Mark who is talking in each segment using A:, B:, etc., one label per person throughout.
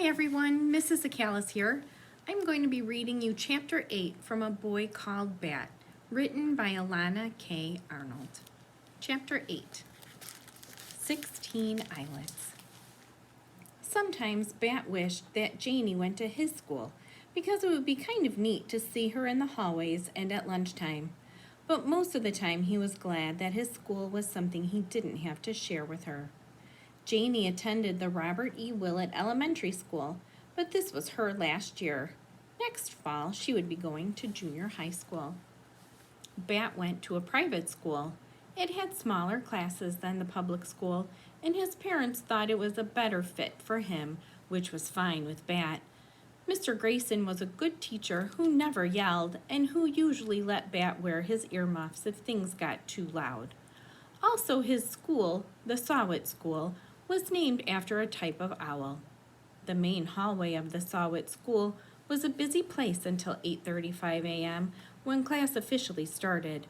A: everyone, Mrs. Sakalys here. I'm going to be reading you Chapter 8 from A Boy Called Bat, written by Alana K. Arnold. Chapter 8, 16 Islets. Sometimes Bat wished that Janie went to his school because it would be kind of neat to see her in the hallways and at lunchtime. But most of the time he was glad that his school was something he didn't have to share with her. Janie attended the Robert E. Willett Elementary School, but this was her last year. Next fall, she would be going to junior high school. Bat went to a private school. It had smaller classes than the public school, and his parents thought it was a better fit for him, which was fine with Bat. Mr. Grayson was a good teacher who never yelled and who usually let Bat wear his earmuffs if things got too loud. Also, his school, the Sawit School, was named after a type of owl. The main hallway of the Sawit School was a busy place until 8:35 a.m. when class officially started.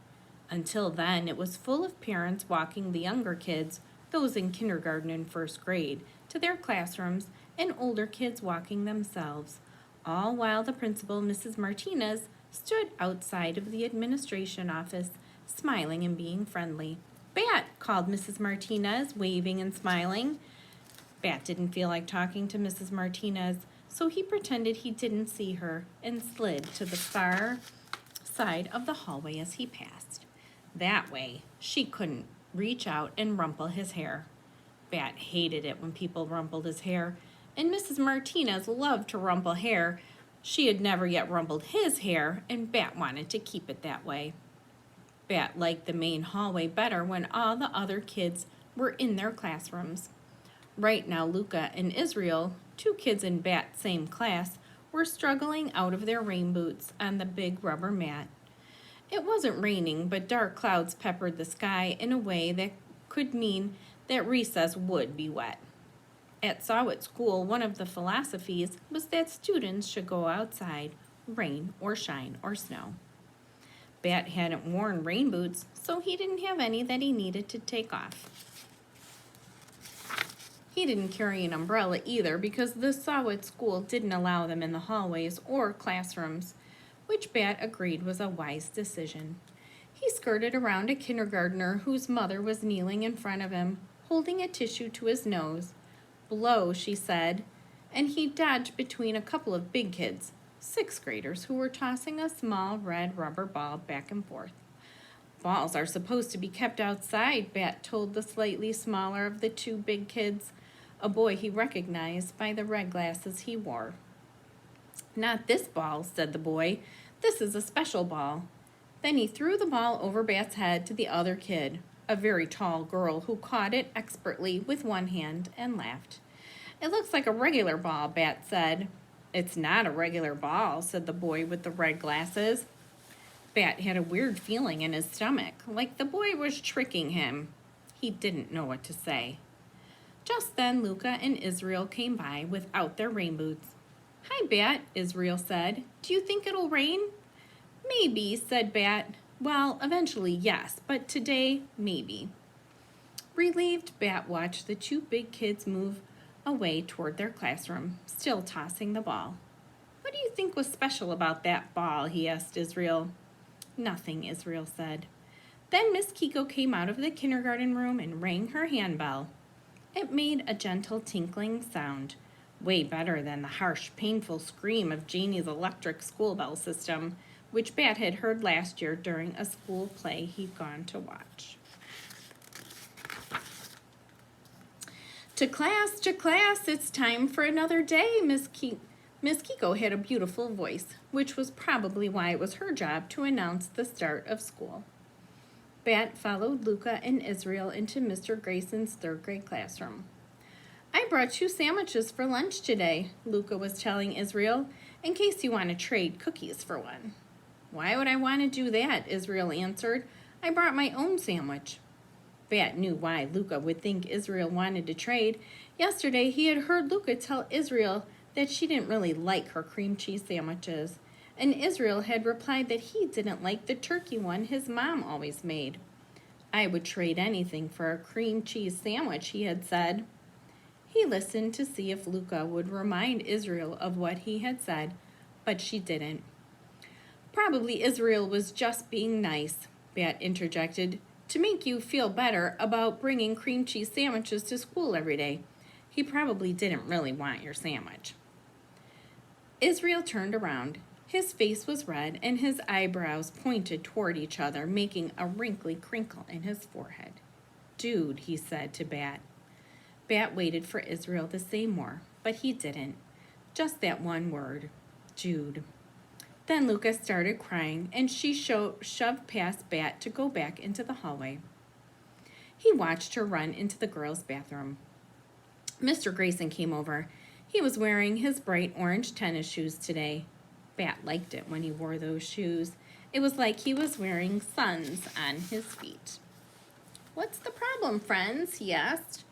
A: Until then, it was full of parents walking the younger kids, those in kindergarten and first grade, to their classrooms, and older kids walking themselves, all while the principal, Mrs. Martinez, stood outside of the administration office, smiling and being friendly. "Bat," called Mrs. Martinez, waving and smiling. Bat didn't feel like talking to Mrs. Martinez, so he pretended he didn't see her and slid to the far side of the hallway as he passed. That way, she couldn't reach out and rumple his hair. Bat hated it when people rumpled his hair, and Mrs. Martinez loved to rumple hair. She had never yet rumpled his hair, and Bat wanted to keep it that way. Bat liked the main hallway better when all the other kids were in their classrooms. Right now, Luca and Israel, two kids in Bat's same class, were struggling out of their rain boots on the big rubber mat. It wasn't raining, but dark clouds peppered the sky in a way that could mean that recess would be wet. At Sawit School, one of the philosophies was that students should go outside, rain or shine or snow. Bat hadn't worn rain boots, so he didn't have any that he needed to take off. He didn't carry an umbrella either because the Sawit School didn't allow them in the hallways or classrooms, which Bat agreed was a wise decision. He skirted around a kindergartner whose mother was kneeling in front of him, holding a tissue to his nose. "Blow," she said, and he dodged between a couple of big kids, sixth graders, who were tossing a small red rubber ball back and forth. "Balls are supposed to be kept outside," Bat told the slightly smaller of the two big kids, a boy he recognized by the red glasses he wore. "Not this ball," said the boy. "This is a special ball." Then he threw the ball over Bat's head to the other kid, a very tall girl who caught it expertly with one hand and laughed. "It looks like a regular ball," Bat said. "It's not a regular ball," said the boy with the red glasses. Bat had a weird feeling in his stomach, like the boy was tricking him. He didn't know what to say. Just then, Luca and Israel came by without their rain boots. "Hi, Bat," Israel said. "Do you think it'll rain?" "Maybe," said Bat. "Well, eventually, yes, but today, maybe." Relieved, Bat watched the two big kids move away toward their classroom, still tossing the ball. "What do you think was special about that ball?" he asked Israel. "Nothing," Israel said. Then Miss Kiko came out of the kindergarten room and rang her handbell. It made a gentle tinkling sound, way better than the harsh, painful scream of Janie's electric school bell system, which Bat had heard last year during a school play he'd gone to watch. To class, it's time for another day," Miss Kiko had a beautiful voice, which was probably why it was her job to announce the start of school. Bat followed Luca and Israel into Mr. Grayson's third grade classroom. "I brought you sandwiches for lunch today," Luca was telling Israel, "in case you want to trade cookies for one." "Why would I want to do that?" Israel answered. "I brought my own sandwich." Bat knew why Luca would think Israel wanted to trade. Yesterday, he had heard Luca tell Israel that she didn't really like her cream cheese sandwiches, and Israel had replied that he didn't like the turkey one his mom always made. "I would trade anything for a cream cheese sandwich," he had said. He listened to see if Luca would remind Israel of what he had said, but she didn't. Probably Israel was just being nice, Bat interjected, to make you feel better about bringing cream cheese sandwiches to school every day. He probably didn't really want your sandwich. Israel turned around. His face was red and his eyebrows pointed toward each other, making a wrinkly crinkle in his forehead. Dude, he said to Bat. Bat waited for Israel to say more, but he didn't. Just that one word, Jude. Then Lucas started crying, and she shoved past Bat to go back into the hallway. He watched her run into the girls' bathroom. Mr. Grayson came over. He was wearing his bright orange tennis shoes today. Bat liked it when he wore those shoes. It was like he was wearing suns on his feet. "What's the problem, friends?" he asked.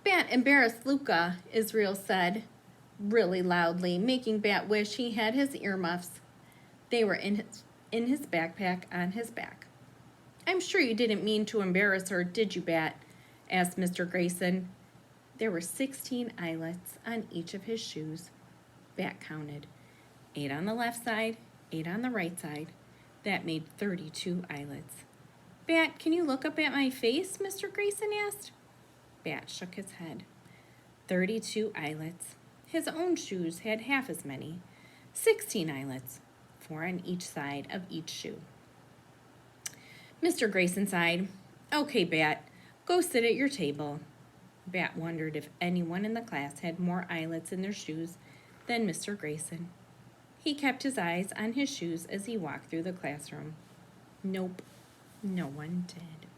A: "Bat embarrassed Luca," Israel said, really loudly, making Bat wish he had his earmuffs. They were in his backpack on his back. "I'm sure you didn't mean to embarrass her, did you, Bat?" asked Mr. Grayson. There were 16 eyelets on each of his shoes. Bat counted. 8 on the left side, 8 on the right side. That made 32 eyelets. "Bat, can you look up at my face?" Mr. Grayson asked. Bat shook his head. 32 eyelets. His own shoes had half as many. 16 eyelets, 4 on each side of each shoe. Mr. Grayson sighed. "Okay, Bat, go sit at your table." Bat wondered if anyone in the class had more eyelets in their shoes than Mr. Grayson. He kept his eyes on his shoes as he walked through the classroom. Nope, no one did.